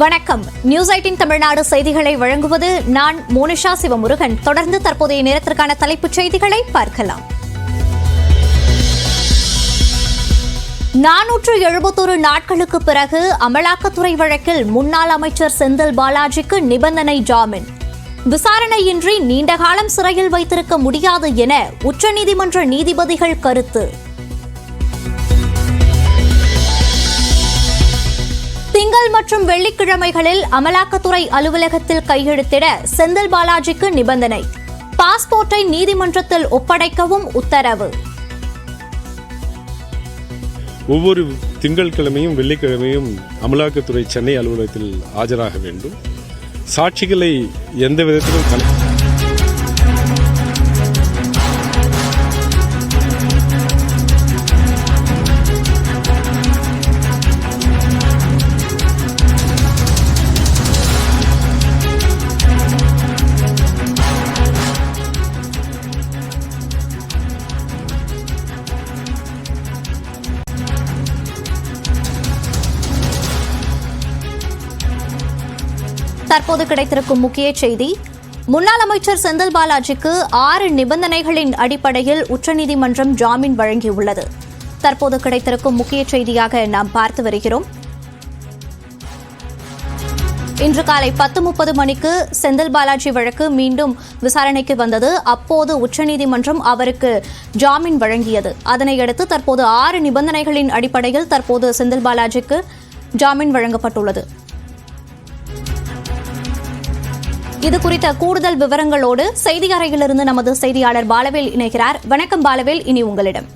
வணக்கம். நியூஸ் 18 தமிழ்நாடு செய்திகளை வழங்குவது நான் மோனிஷா சிவமுருகன். தொடர்ந்து தற்போதைய நேரத்திற்கான தலைப்புச் செய்திகளை பார்க்கலாம். 471 நாட்களுக்கு பிறகு அமலாக்கத்துறை வழக்கில் முன்னாள் அமைச்சர் செந்தில் பாலாஜிக்கு நிபந்தனை ஜாமீன். விசாரணையின்றி நீண்டகாலம் சிறையில் வைத்திருக்க முடியாது என உச்சநீதிமன்ற நீதிபதிகள் கருத்து. திங்கள் மற்றும் வெள்ளிக்கிழமைகளில் அமலாக்கத்துறை அலுவலகத்தில் கையெழுத்திட செந்தில் பாலாஜிக்கு நிபந்தனை. பாஸ்போர்ட்டை நீதிமன்றத்தில் ஒப்படைக்கவும் உத்தரவு. ஒவ்வொரு திங்கட்கிழமையும் வெள்ளிக்கிழமையும் அமலாக்கத்துறை சென்னை அலுவலகத்தில் ஆஜராக வேண்டும். சாட்சிகளை எந்த விதத்திலும் தற்போது கிடைத்திருக்கும் முக்கிய செய்தி. முன்னாள் அமைச்சர் செந்தில் பாலாஜிக்கு 6 நிபந்தனைகளின் அடிப்படையில் உச்சநீதிமன்றம் ஜாமீன் வழங்கியுள்ளது. தற்போது கிடைத்திருக்கும் முக்கிய செய்தியாக நாம் பார்த்து வருகிறோம். இன்று காலை 10:30 மணிக்கு செந்தில் பாலாஜி வழக்கு மீண்டும் விசாரணைக்கு வந்தது. அப்போது உச்சநீதிமன்றம் அவருக்கு ஜாமீன் வழங்கியது. அதனையடுத்து தற்போது 6 நிபந்தனைகளின் அடிப்படையில் தற்போது செந்தில் பாலாஜிக்கு ஜாமீன் வழங்கப்பட்டுள்ளது. இது குறித்த கூடுதல் விவரங்களோடு செய்தி அறையிலிருந்து நமது செய்தியாளர் பாலவேல் இணைகிறார். வணக்கம் பாலவேல், இனி உங்களிடம்.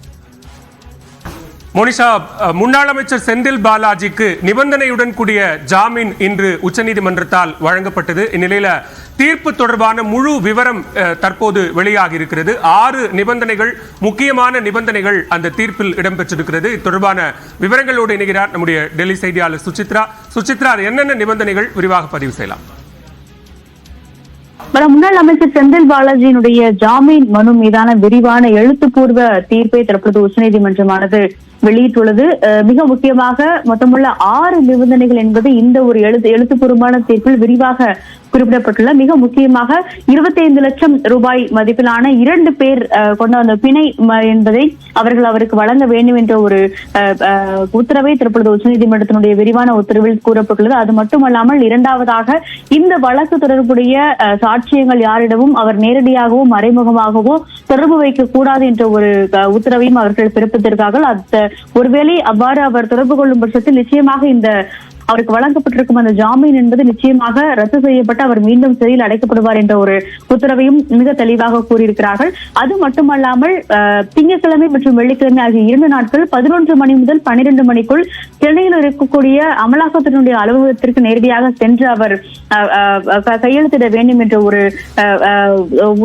மோனிஷா, முன்னாள் அமைச்சர் செந்தில் பாலாஜிக்கு நிபந்தனையுடன் கூடிய ஜாமீன் இன்று உச்சநீதிமன்றத்தால் வழங்கப்பட்டது. இந்நிலையில தீர்ப்பு தொடர்பான முழு விவரம் தற்போது வெளியாகி இருக்கிறது. 6 நிபந்தனைகள், முக்கியமான நிபந்தனைகள் அந்த தீர்ப்பில் இடம்பெற்றிருக்கிறது. இது தொடர்பான விவரங்களோடு இணைகிறார் நம்முடைய டெல்லி செய்தியாளர் சுசித்ரா. சுசித்ரா, என்னென்ன நிபந்தனைகள் விரிவாக பதிவு செய்யலாம்? முன்னாள் அமைச்சர் செந்தில் பாலாஜியினுடைய ஜாமீன் மனு மீதான விரிவான எழுத்துப்பூர்வ தீர்ப்பை தற்போது உச்சநீதிமன்றமானது வெளியிட்டுள்ளது. மிக முக்கியமாக மொத்தமுள்ள 6 நிபந்தனைகள் என்பது இந்த ஒரு எழுத்துப்பூர்வமான தீர்ப்பில் விரிவாக குறிப்பிடப்பட்டுள்ள. மிக முக்கியமாக 25 லட்சம் ரூபாய் மதிப்பிலான 2 பேர் கொண்ட அந்த பிணை என்பதை அவருக்கு வழங்க வேண்டும் என்ற ஒரு உத்தரவை தற்பொழுது உச்சநீதிமன்றத்தினுடைய விரிவான உத்தரவில் கூறப்பட்டுள்ளது. அது மட்டுமல்லாமல் இரண்டாவதாக இந்த வழக்கு தொடர்புடைய சாட்சியங்கள் யாரிடமும் அவர் நேரடியாகவோ மறைமுகமாகவோ தொடர்பு வைக்க கூடாது என்ற ஒரு உத்தரவையும் அவர்கள் பிறப்பித்திருக்கார்கள். ஒருவேளை அவ்வாறு அவர் தொடர்பு கொள்ளும் பட்சத்தில் நிச்சயமாக இந்த அவருக்கு வழங்கப்பட்டிருக்கும் அந்த ஜாமீன் என்பது நிச்சயமாக ரத்து செய்யப்பட்டு அவர் மீண்டும் சிறையில் அடைக்கப்படுவார் என்ற ஒரு உத்தரவையும் மிக தெளிவாக கூறியிருக்கிறார்கள். அது மட்டுமல்லாமல் திங்கட்கிழமை மற்றும் வெள்ளிக்கிழமை ஆகிய 2 நாட்கள் 11 மணி முதல் 12 மணிக்குள் சென்னையில் இருக்கக்கூடிய அமலாக்கத்துறையினுடைய அலுவலகத்திற்கு நேரடியாக சென்று அவர் கையெழுத்திட வேண்டும் என்ற ஒரு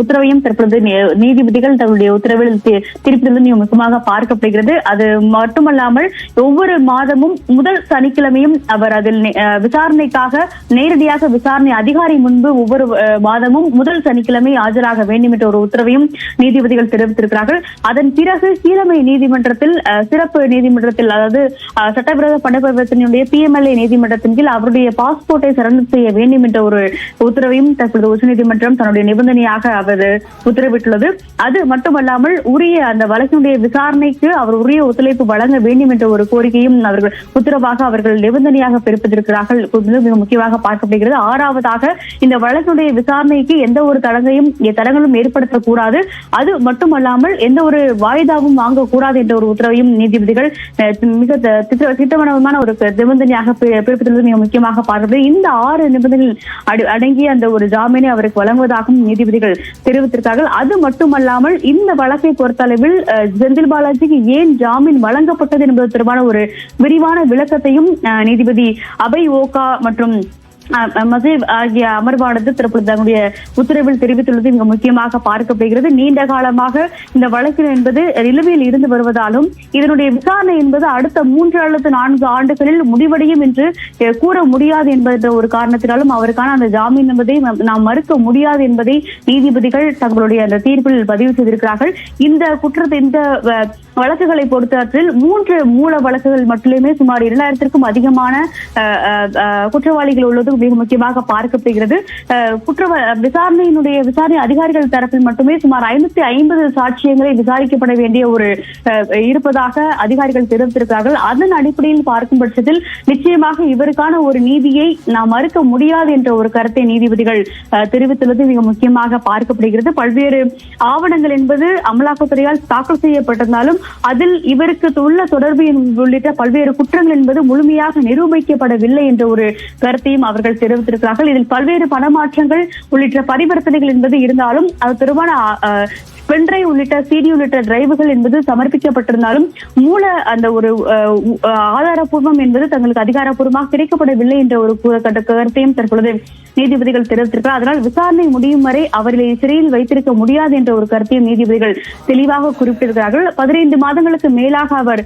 உத்தரவையும் தற்பொழுது நீதிபதிகள் தங்களுடைய உத்தரவில் தீர்ப்பிலிருந்து முக்கியமாக பார்க்கப்படுகிறது. அது மட்டுமல்லாமல் ஒவ்வொரு மாதமும் முதல் சனிக்கிழமையும் அவர் அதில் விசாரணைக்காக நேரடியாக விசாரணை அதிகாரி முன்பு ஒவ்வொரு மாதமும் முதல் சனிக்கிழமை ஆஜராக வேண்டும் என்ற ஒரு உத்தரவையும் நீதிபதிகள் தெரிவித்திருக்கிறார்கள். அதன் பிறகு கீழமை நீதிமன்றத்தில் சிறப்பு நீதிமன்றத்தில், அதாவது சட்டவிரோத பணப்பரிவர்த்தனையுடைய PMLA நீதிமன்றத்தின் கீழ் அவருடைய பாஸ்போர்ட்டை சரண்டர் செய்ய வேண்டும் என்ற ஒரு உத்தரவையும் தற்பொழுது உச்சநீதிமன்றம் தன்னுடைய நிபந்தனையாக அவர் உத்தரவிட்டுள்ளது. அது மட்டுமல்லாமல் உரிய அந்த வழக்கினுடைய விசாரணைக்கு அவர் உரிய ஒத்துழைப்பு வழங்க வேண்டும் என்ற ஒரு கோரிக்கையும் அவர்கள் உத்தரவாக அவர்கள் நிபந்தனையாக பிறப்பித்திருக்கிறார்கள். மிக முக்கியமாக பார்க்கப்படுகிறது. 6வதாக இந்த வழக்குடைய விசாரணைக்கு எந்த ஒரு தடங்களும் ஏற்படுத்தக்கூடாது. அது மட்டுமல்லாமல் எந்த ஒரு வாய்தாவும் வாங்கக்கூடாது என்ற ஒரு உத்தரவையும் நீதிபதிகள் மிக திட்டவட்டமான ஒரு நிபந்தனையாக பிறப்பித்துள்ளது மிக முக்கியமாக பார்க்கப்படுகிறது. இந்த 6 நிபந்தனைகள் அடங்கிய அந்த ஒரு ஜாமீனை அவருக்கு வழங்குவதாகவும் நீதிபதிகள் தெரிவித்திருக்கிறார்கள். அது மட்டுமல்லாமல் இந்த வழக்கை பொறுத்தளவில் செந்தில் பாலாஜிக்கு ஏன் ஜாமீன் வழங்கப்பட்டது என்பது தொடர்பான ஒரு விரிவான விளக்கத்தையும் நீதிபதி அபய் ஓகா மற்றும் மசீப் ஆகிய அமர்வானது தற்பொழுது தன்னுடைய உத்தரவில் தெரிவித்துள்ளது மிக முக்கியமாக பார்க்கப்படுகிறது. நீண்ட காலமாக இந்த வழக்கு என்பது நிலுவையில் இருந்து வருவதாலும் இதனுடைய விசாரணை என்பது அடுத்த 3 அல்லது 4 ஆண்டுகளில் முடிவடையும் என்று கூற முடியாது என்பது ஒரு காரணத்தினாலும் அவருக்கான அந்த ஜாமீன் என்பதை நாம் மறுக்க முடியாது என்பதை நீதிபதிகள் தங்களுடைய அந்த தீர்ப்பில் பதிவு செய்திருக்கிறார்கள். இந்த வழக்குகளை பொறுத்தவற்றில் 3 மூல வழக்குகள் மட்டுமே சுமார் 2000க்கும் அதிகமான குற்றவாளிகள் உள்ளது மிக முக்கியமாக பார்க்கப்படுகிறது. விசாரணை அதிகாரிகள் தரப்பில் மட்டுமே சுமார் 550 சாட்சியங்களை விசாரிக்கப்பட வேண்டிய ஒரு இருப்பதாக அதிகாரிகள் தெரிவித்திருக்கிறார்கள். அதன் அடிப்படையில் பார்க்கும் பட்சத்தில் நிச்சயமாக இவருக்கான ஒரு நீதியை நாம் மறுக்க முடியாது என்ற ஒரு கருத்தை நீதிபதிகள் தெரிவித்துள்ளது மிக முக்கியமாக பார்க்கப்படுகிறது. பல்வேறு ஆவணங்கள் என்பது அமலாக்கத்துறையால் தாக்கல் செய்யப்பட்டிருந்தாலும் அதில் இவருக்கு உள்ள தொடர்பு உள்ளிட்ட பல்வேறு குற்றங்கள் என்பது முழுமையாக நிரூபிக்கப்படவில்லை என்ற ஒரு கருத்தையும் அவர்கள் தெரிவித்திருக்கிறார்கள். இதில் பல்வேறு பணமாற்றங்கள் உள்ளிட்ட பரிவர்த்தனைகள் என்பது இருந்தாலும் அது தொடர்பான பென்டிரைவ் உள்ளிட்ட சிடி உள்ளிட்ட டிரைவுகள் என்பது சமர்ப்பிக்கப்பட்டிருந்தாலும் மூல அந்த ஒரு ஆதாரப்பூர்வம் என்பது தங்களுக்கு அதிகாரப்பூர்வமாக கிடைக்கப்படவில்லை என்ற ஒரு கருத்தையும் தற்பொழுது நீதிபதிகள் தெரிவித்திருக்கிறார். அதனால் விசாரணை முடியும் வரை அவர்களை சிறையில் வைத்திருக்க முடியாது என்ற ஒரு கருத்தையும் நீதிபதிகள் தெளிவாக குறிப்பிட்டிருக்கிறார்கள். 15 மாதங்களுக்கு மேலாக அவர்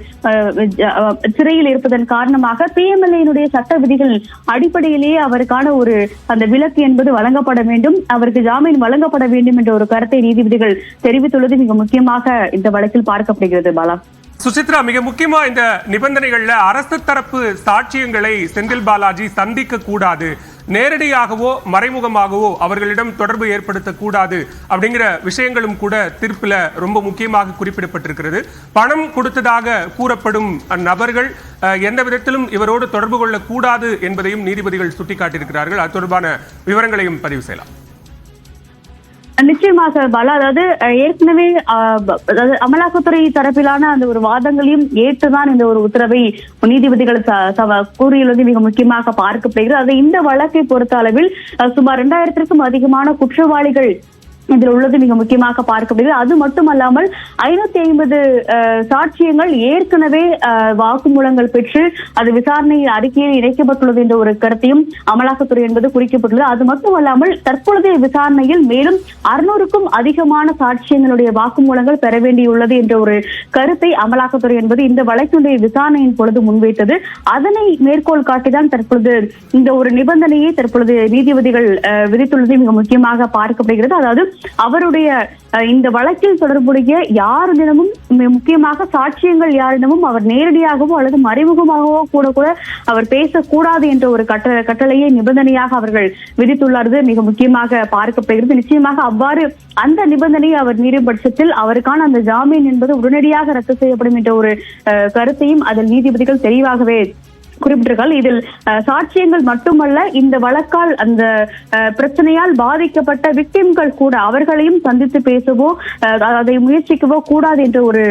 சிறையில் இருப்பதன் காரணமாக PMLA சட்ட விதிகள் அடிப்படையிலேயே அவருக்கான ஒரு அந்த விலக்கு என்பது வழங்கப்பட வேண்டும், அவருக்கு ஜாமீன் வழங்கப்பட வேண்டும் என்ற ஒரு கருத்தை நீதிபதிகள் தெரிவித்துள்ளது மிக முக்கியமாக இந்த வழக்கில் பார்க்கப்படுகிறது. பாலா சுசித்ரா, மிக முக்கியமா இந்த நிபந்தனைகள்ல அரசு தரப்பு சாட்சியங்களை செந்தில் பாலாஜி சந்திக்க கூடாது, நேரடியாகவோ மறைமுகமாகவோ அவர்களிடம் தொடர்பு ஏற்படுத்தக்கூடாது அப்படிங்கிற விஷயங்களும் கூட தீர்ப்புல ரொம்ப முக்கியமாக குறிப்பிடப்பட்டிருக்கிறது. பணம் கொடுத்ததாக கூறப்படும் நபர்கள் எந்த விதத்திலும் இவரோடு தொடர்பு கொள்ளக்கூடாது என்பதையும் நீதிபதிகள் சுட்டிக்காட்டியிருக்கிறார்கள். அது தொடர்பான விவரங்களையும் பதிவு செய்யலாம். நிச்சயமாக பாலா, அதாவது ஏற்கனவே அமலாக்கத்துறை தரப்பிலான அந்த ஒரு வாதங்களையும் ஏற்றுதான் இந்த ஒரு உத்தரவை நீதிபதிகள் கூறியுள்ளது மிக முக்கியமாக பார்க்கப்படுகிறது. அது இந்த வழக்கை பொறுத்த அளவில் சுமார் 2000க்கும் அதிகமான குற்றவாளிகள் இதில் உள்ளது மிக முக்கியமாக பார்க்கப்படுகிறது. அது மட்டுமல்லாமல் 550 சாட்சியங்கள் ஏற்கனவே வாக்குமூலங்கள் பெற்று அது விசாரணை அறிக்கையில் இணைக்கப்பட்டுள்ளது என்ற ஒரு கருத்தையும் அமலாக்கத்துறை என்பது குறிக்கப்பட்டுள்ளது. அது மட்டுமல்லாமல் தற்பொழுதைய விசாரணையில் மேலும் 600க்கும் அதிகமான சாட்சியங்களுடைய வாக்குமூலங்கள் பெற வேண்டியுள்ளது என்ற ஒரு கருத்தை அமலாக்கத்துறை என்பது இந்த வழக்கினுடைய விசாரணையின் பொழுது முன்வைத்தது. அதனை மேற்கோள் காட்டிதான் தற்பொழுது இந்த ஒரு நிபந்தனையை தற்பொழுது நீதிபதிகள் விதித்துள்ளது மிக முக்கியமாக பார்க்கப்படுகிறது. அதாவது அவருடைய இந்த வழக்கில் தொடர்புடைய யாரிடமும் முக்கியமாக சாட்சியங்கள் யாரிடமும் அவர் நேரடியாகவோ அல்லது மறைமுகமாகவோ கூட அவர் பேசக்கூடாது என்ற ஒரு கட்டளையை நிபந்தனையாக அவர்கள் விதித்துள்ளார்கள் மிக முக்கியமாக பார்க்கப்படுகிறது. நிச்சயமாக அவ்வாறு அந்த நிபந்தனையை அவர் மீறும் பட்சத்தில் அவருக்கான அந்த ஜாமீன் என்பது உடனடியாக ரத்து செய்யப்படும் என்ற ஒரு கருத்தையும் அதில் நீதிபதிகள் தெளிவாகவே குறிப்பிட்டிருக்கால். இதில் சாட்சியங்கள் மட்டுமல்ல, இந்த வழக்கால் அந்த பிரச்சனையால் பாதிக்கப்பட்ட விக்டிம்கள் கூட அவர்களையும் சந்தித்து பேசவோ அதை முயற்சிக்கவோ கூடாது என்ற ஒரு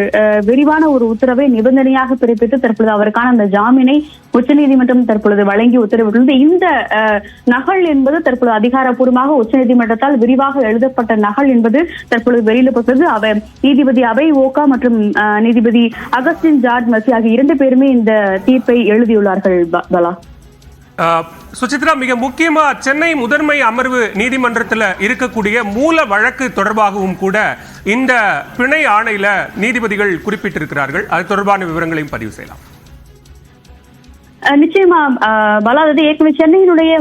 விரிவான ஒரு உத்தரவை நிபந்தனையாக பிறப்பித்து தற்பொழுது அவருக்கான அந்த ஜாமீனை உச்சநீதிமன்றம் தற்பொழுது வழங்கி உத்தரவிட்டுள்ளது. இந்த நகல் என்பது தற்பொழுது அதிகாரப்பூர்வமாக உச்சநீதிமன்றத்தால் விரிவாக எழுதப்பட்ட நகல் என்பது தற்பொழுது வெளியிடப்பட்டது. நீதிபதி அபய் ஓகா மற்றும் நீதிபதி அகஸ்டின் ஜார்ஜ் மசி ஆகிய 2 பேருமே இந்த தீர்ப்பை எழுதியுள்ளார்கள். சுசித்ரா, மிக முக்கியமா சென்னை முதன்மை அமர்வு நீதிமன்றத்தில் இருக்கக்கூடிய மூல வழக்கு தொடர்பாகவும் கூட இந்த பிணை ஆணையில நீதிபதிகள் குறிப்பிட்டிருக்கிறார்கள். அது தொடர்பான விவரங்களையும் பதிவு செய்யலாம். நிச்சயமா பாலா, அதாவது ஏற்கனவே சென்னையினுடைய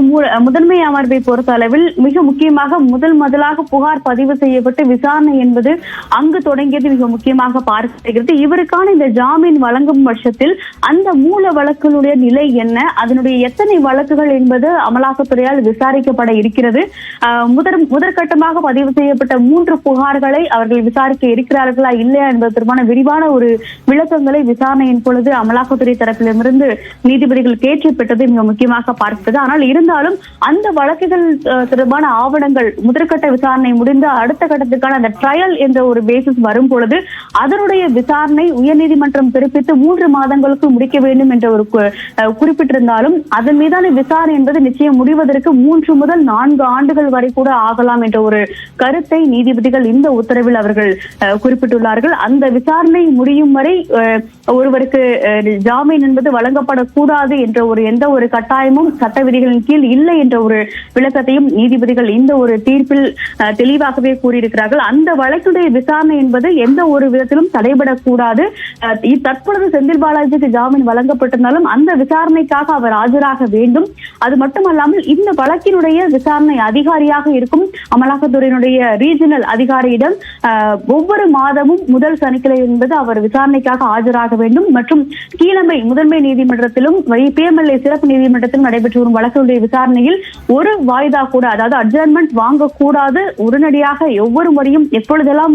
முதன்மை அமர்வை பொறுத்த அளவில் மிக முக்கியமாக முதலாக புகார் பதிவு செய்யப்பட்டு விசாரணை என்பது அங்கு தொடங்கியது மிக முக்கியமாக பார்க்கப்படுகிறது. இவருக்கான இந்த ஜாமீன் வழங்கும் பட்சத்தில் அந்த மூல வழக்குகளுடைய நிலை என்ன, அதனுடைய எத்தனை வழக்குகள் என்பது அமலாக்கத்துறையால் விசாரிக்கப்பட இருக்கிறது. முதற்கட்டமாக பதிவு செய்யப்பட்ட 3 புகார்களை அவர்கள் விசாரிக்க இருக்கிறார்களா இல்லையா என்பது தொடர்பான விரிவான ஒரு விளக்கங்களை விசாரணையின் பொழுது அமலாக்கத்துறை தரப்பிலிருந்து நீதிபதிகள் கேட்டு பெற்றது மிக முக்கியமாக பார்க்கிறது. ஆனால் இருந்தாலும் அந்த வழக்குகள் தொடர்பான ஆவணங்கள் முதற்கட்ட விசாரணை முடிந்த அடுத்த கட்டத்துக்கான அந்த ட்ரையல் என்ற ஒரு பேசிஸ் வரும் பொழுது அதனுடைய விசாரணை உயர்நீதிமன்றம் பிறப்பித்து 3 மாதங்களுக்கு முடிக்க வேண்டும் என்ற ஒரு குறிப்பிட்டிருந்தாலும் அதன் மீதான விசாரணை என்பது நிச்சயம் முடிவதற்கு 3 முதல் 4 ஆண்டுகள் வரை கூட ஆகலாம் என்ற ஒரு கருத்தை நீதிபதிகள் இந்த உத்தரவில் அவர்கள் குறிப்பிட்டுள்ளார்கள். அந்த விசாரணை முடியும் வரை ஒருவருக்கு ஜாமீன் என்பது வழங்கப்படக்கூடாது கூடாது என்ற எந்த ஒரு கட்டாயமும் சட்ட விதிகளின் கீழ் இல்லை என்ற ஒரு விளக்கத்தையும் நீதிபதிகள் இந்த ஒரு தீர்ப்பில் தெளிவாகவே கூறியிருக்கிறார்கள். அந்த வழக்குடைய விசாரணை என்பது எந்த ஒரு விதத்திலும் தடைபடக்கூடாது. தற்பொழுது செந்தில் பாலாஜிக்கு ஜாமீன் வழங்கப்பட்டிருந்தாலும் அந்த விசாரணைக்காக அவர் ஆஜராக வேண்டும். அது மட்டுமல்லாமல் இந்த வழக்கினுடைய விசாரணை அதிகாரியாக இருக்கும் அமலாக்கத்துறையினுடைய ரீஜனல் அதிகாரியிடம் ஒவ்வொரு மாதமும் முதல் சனிக்கிழமை என்பது அவர் விசாரணைக்காக ஆஜராக வேண்டும். மற்றும் கீழமை முதன்மை நீதிமன்றத்திலும் PMLA சிறப்பு நீதிமன்றத்திலும் நடைபெற்று வரும் வழக்குடைய விசாரணையில் ஒரு வாய்தா கூட, அதாவது அட்ஜர்ன்மெண்ட் வாங்கக்கூடாது. உடனடியாக ஒவ்வொரு முறையும் எப்பொழுதெல்லாம்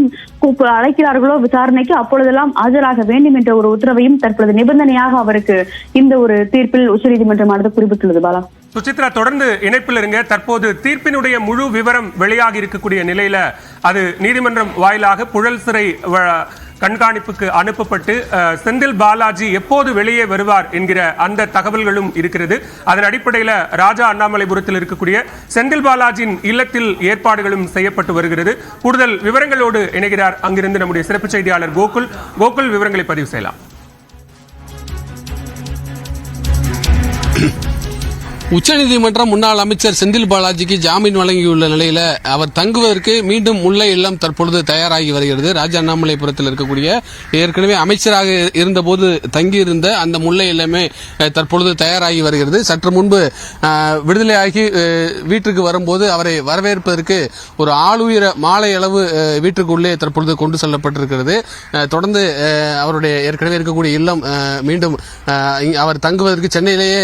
அழைக்கிறார்களோ விசாரணைக்கு அப்பொழுதெல்லாம் ஆஜராக வேண்டும் என்ற ஒரு உத்தரவையும் தற்பொழுது நிபந்தனையாக அவருக்கு இந்த ஒரு தீர்ப்பில் உச்சநீதிமன்றமானது குறிப்பிட்டுள்ளது. பாலா, சுசித்ரா தொடர்ந்து இணைப்பில் இருங்க. தற்போது தீர்ப்பினுடைய முழு விவரம் வெளியாகி இருக்கக்கூடிய நிலையில அது நீதிமன்றம் வாயிலாக புழல் சிறை கண்காணிப்புக்கு அனுப்பப்பட்டு செந்தில் பாலாஜி எப்போது வெளியே வருவார் என்கிற அந்த தகவல்களும் இருக்கிறது. அதன் அடிப்படையில் ராஜா அண்ணாமலைபுரத்தில் இருக்கக்கூடிய செந்தில் பாலாஜியின் இல்லத்தில் ஏற்பாடுகளும் செய்யப்பட்டு வருகிறது. கூடுதல் விவரங்களோடு இணைகிறார் அங்கிருந்து நம்முடைய சிறப்பு செய்தியாளர் கோகுல். விவரங்களை பதிவு செய்யலாம். உச்சநீதிமன்றம் முன்னாள் அமைச்சர் செந்தில் பாலாஜிக்கு ஜாமீன் வழங்கியுள்ள நிலையில அவர் தங்குவதற்கு மீண்டும் முல்லை இல்லம் தற்பொழுது தயாராகி வருகிறது. ராஜா அண்ணாமலைபுரத்தில் இருக்கக்கூடிய ஏற்கனவே அமைச்சராக இருந்தபோது தங்கியிருந்த அந்த முல்லை இல்லமே தற்பொழுது தயாராகி வருகிறது. சற்று முன்பு விடுதலையாகி வீட்டுக்கு வரும்போது அவரை வரவேற்பதற்கு ஒரு ஆளுயர மாலை அளவு வீட்டுக்குள்ளே தற்பொழுது கொண்டு செல்லப்பட்டிருக்கிறது. தொடர்ந்து அவருடைய ஏற்கனவே இருக்கக்கூடிய இல்லம் மீண்டும் அவர் தங்குவதற்கு சென்னையிலேயே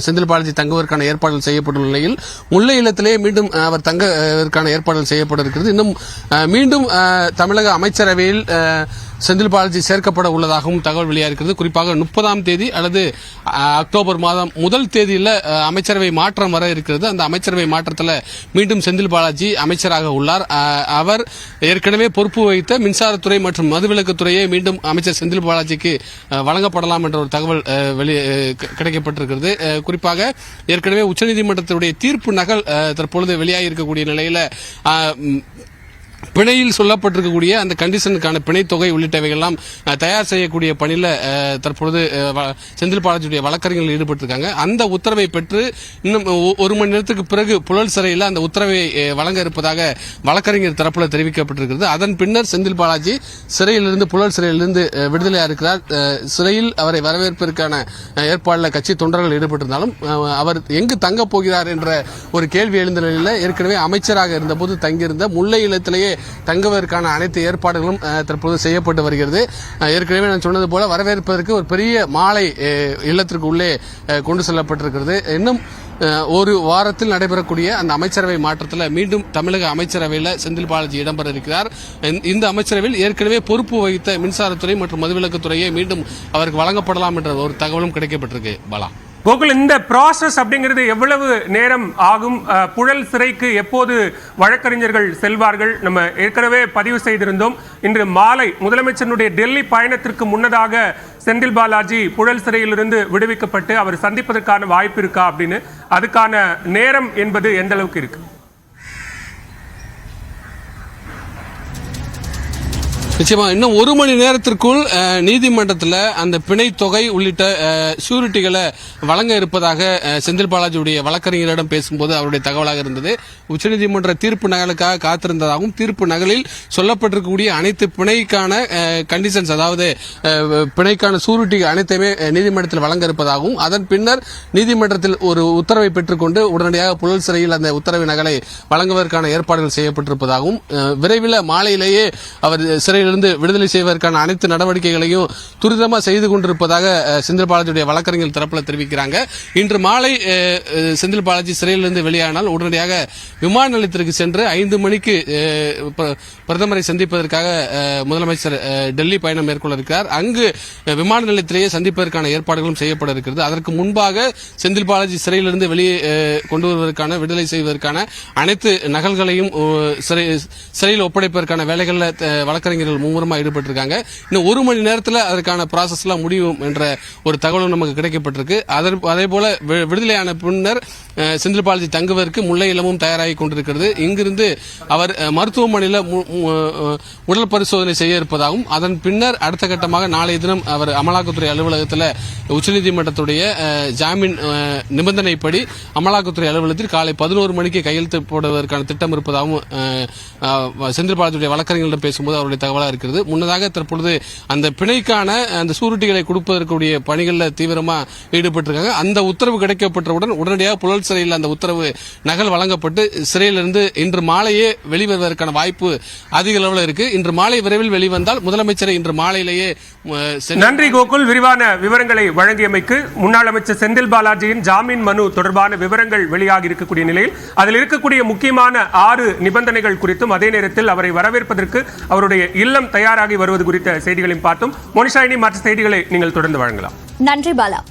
செந்தில் பாலாஜி தங்குவதற்கான ஏற்பாடுகள் செய்யப்பட்டுள்ள நிலையில் முல்லை இல்லத்திலே மீண்டும் அவர் தங்குவதற்கான ஏற்பாடுகள் செய்யப்பட இருக்கிறது. இன்னும் மீண்டும் தமிழக அமைச்சரவையில் செந்தில் பாலாஜி சேர்க்கப்பட உள்ளதாகவும் தகவல் வெளியாகிறது. குறிப்பாக 30ஆம் தேதி அல்லது அக்டோபர் மாதம் முதல் தேதியில் அமைச்சரவை மாற்றம் வர இருக்கிறது. அந்த அமைச்சரவை மாற்றத்தில் மீண்டும் செந்தில் பாலாஜி அமைச்சராக உள்ளார். அவர் ஏற்கனவே பொறுப்பு வைத்த மின்சாரத்துறை மற்றும் மதுவிலக்குத்துறையை மீண்டும் அமைச்சர் செந்தில் பாலாஜிக்கு வழங்கப்படலாம் என்ற ஒரு தகவல் கிடைக்கப்பட்டிருக்கிறது. குறிப்பாக ஏற்கனவே உச்சநீதிமன்றத்தினுடைய தீர்ப்பு நகல் தற்பொழுது வெளியாகி இருக்கக்கூடிய நிலையில் பிணையில் சொல்லப்பட்டிருக்கக்கூடிய அந்த கண்டிஷனுக்கான பிணை தொகை உள்ளிட்டவைகள்லாம் தயார் செய்யக்கூடிய பணியில் தற்பொழுது செந்தில் பாலாஜியுடைய வழக்கறிஞர்கள் ஈடுபட்டிருக்காங்க. அந்த உத்தரவை பெற்று இன்னும் ஒரு மணி நேரத்துக்கு பிறகு புழல் சிறையில் அந்த உத்தரவை வழங்க இருப்பதாக வழக்கறிஞர் தரப்பில் தெரிவிக்கப்பட்டிருக்கிறது. அதன் பின்னர் செந்தில் பாலாஜி சிறையிலிருந்து புழல் சிறையிலிருந்து விடுதலையாக இருக்கிறார். சிறையில் அவரை வரவேற்பதற்கான ஏற்பாடுல கட்சி தொண்டர்கள் ஈடுபட்டிருந்தாலும் அவர் எங்கு தங்கப் போகிறார் என்ற ஒரு கேள்வி எழுந்த நிலையில் ஏற்கனவே அமைச்சராக இருந்தபோது தங்கியிருந்த முல்லை இல்லத்திலேயே தங்குவதற்கான அனைத்து ஏற்பாடுகளும் தற்போது செய்யப்பட்டு வருகிறது. ஏற்கனவே நான் சொன்னது போல வரவேற்பதற்கு ஒரு பெரிய மாலை இல்லத்திற்கு உள்ளே கொண்டு செல்லப்பட்டிருக்கிறது. இன்னும் ஒரு வாரத்தில் நடைபெறக்கூடிய அந்த அமைச்சரவை மாற்றத்தில் மீண்டும் தமிழக அமைச்சரவையில் செந்தில் பாலாஜி இடம்பெற இருக்கிறார். இந்த அமைச்சரவையில் ஏற்கனவே பொறுப்பு வகித்த மின்சாரத்துறை மற்றும் மதுவிலக்குத்துறையை மீண்டும் அவருக்கு வழங்கப்படலாம் என்ற ஒரு தகவலும் கிடைக்கப்பட்டிருக்கு. பாலா, கோகுல், இந்த ப்ராசஸ் அப்படிங்கிறது எவ்வளவு நேரம் ஆகும்? புழல் சிறைக்கு எப்போது வழக்கறிஞர்கள் செல்வார்கள்? நம்ம ஏற்கனவே பதிவு செய்திருந்தோம். இன்று மாலை முதலமைச்சருடைய டெல்லி பயணத்திற்கு முன்னதாக செந்தில் பாலாஜி புழல் சிறையிலிருந்து விடுவிக்கப்பட்டு அவர் சந்திப்பதற்கான வாய்ப்பு இருக்கா அப்படின்னு, அதுக்கான நேரம் என்பது எந்த அளவுக்கு இருக்கு? நிச்சயமா இன்னும் ஒரு மணி நேரத்திற்குள் நீதிமன்றத்தில் அந்த பிணை தொகை உள்ளிட்ட சூரிட்டிகளை வழங்க இருப்பதாக செந்தில் பாலாஜியுடைய வழக்கறிஞரிடம் பேசும்போது அவருடைய தகவலாக இருந்தது. உச்சநீதிமன்ற தீர்ப்பு நகலுக்காக காத்திருந்ததாகவும் தீர்ப்பு நகலில் சொல்லப்பட்டிருக்கக்கூடிய அனைத்து பிணைக்கான கண்டிஷன்ஸ், அதாவது பிணைக்கான சூரிட்டி அனைத்தையுமே நீதிமன்றத்தில் வழங்க இருப்பதாகவும் அதன் பின்னர் நீதிமன்றத்தில் ஒரு உத்தரவை பெற்றுக்கொண்டு உடனடியாக புழல் சிறையில் அந்த உத்தரவு நகலை வழங்குவதற்கான ஏற்பாடுகள் செய்யப்பட்டிருப்பதாகவும் விரைவில் மாலையிலேயே அவர் சிறையிலிருந்து விடுதலை செய்வதற்கான அனைத்து நடவடிக்கைகளையும் துரிதமாக செய்து கொண்டிருப்பதாக செந்தில் பாலாஜியுடைய வழக்கறிஞர் தரப்பில் தெரிவிக்கிறாங்க. இன்று மாலை செந்தில் பாலாஜி சிறையிலிருந்து வெளியானால் உடனடியாக விமான நிலையத்திற்கு சென்று 5 மணிக்கு பிரதமரை சந்திப்பதற்காக முதலமைச்சர் டெல்லி பயணம் மேற்கொள்ள இருக்கிறார். அங்கு விமான நிலையத்திலேயே சந்திப்பதற்கான ஏற்பாடுகளும் செய்யப்பட இருக்கிறது. அதற்கு முன்பாக செந்தில் பாலாஜி சிறையிலிருந்து வெளியே கொண்டு வருவதற்கான விடுதலை செய்வதற்கான அனைத்து நகல்களையும் சிறையில் ஒப்படைப்பதற்கான வேலைகளில் வழக்கறிஞர்கள் மும்முரமாக ஈடுபட்டிருக்காங்க. இன்னும் ஒரு மணி நேரத்தில் அதற்கான ப்ராசஸ் எல்லாம் முடியும் என்ற ஒரு தகவலும் நமக்கு கிடைக்கப்பட்டிருக்கு. அதே போல விடுதலையான பின்னர் செந்தில் பாலாஜி தங்குவதற்கு முல்லை இல்லமும் தயாராகி கொண்டிருக்கிறது. இங்கிருந்து அவர் மருத்துவமனையில் உடல் பரிசோதனை செய்ய இருப்பதாகவும் அதன் பின்னர் அடுத்த கட்டமாக நாளைய தினம் அவர் அமலாக்கத்துறை அலுவலகத்தில் உச்சநீதிமன்றத்துடைய ஜாமீன் நிபந்தனைப்படி அமலாக்கத்துறை அலுவலகத்தில் காலை 11 மணிக்கு கையெழுத்து போடுவதற்கான திட்டம் இருப்பதாகவும் செந்தில் பாலாஜியுடைய வழக்கறிஞர்களிடம் பேசும்போது அவருடைய தகவலாக இருக்கிறது. முன்னதாக தற்பொழுது அந்த பிணைக்கான அந்த சூரிட்டிகளை கொடுப்பதற்குரிய பணிகளில் தீவிரமா ஈடுபட்டிருக்காங்க. அந்த உத்தரவு கிடைக்கப்பட்டவுடன் உடனடியாக புழல் சிறையில் அந்த உத்தரவு நகல் வழங்கப்பட்டு சிறையிலிருந்து இன்று மாலையே வெளிவருவதற்கான வாய்ப்பு அதிக அளவில் இருக்கு. இன்று மாலை விரைவில் வெளிவந்தால் முதலமைச்சரை இன்று மாலையிலேயே நன்றி கோகுல். விரிவான விவரங்களை வழங்கியமைக்கு. முன்னாள் அமைச்சர் செந்தில் பாலாஜியின் ஜாமீன் மனு தொடர்பான விவரங்கள் வெளியாகி இருக்கக்கூடிய நிலையில் அதில் இருக்கக்கூடிய முக்கியமான 6 நிபந்தனைகள் குறித்தும் அதே நேரத்தில் அவரை வரவேற்பதற்கு அவருடைய இல்லம் தயாராகி வருவது குறித்த செய்திகளையும் பார்த்தோம். மோனிஷாயினி, மற்ற செய்திகளை நீங்கள் தொடர்ந்து வழங்கலாம். நன்றி பாலா.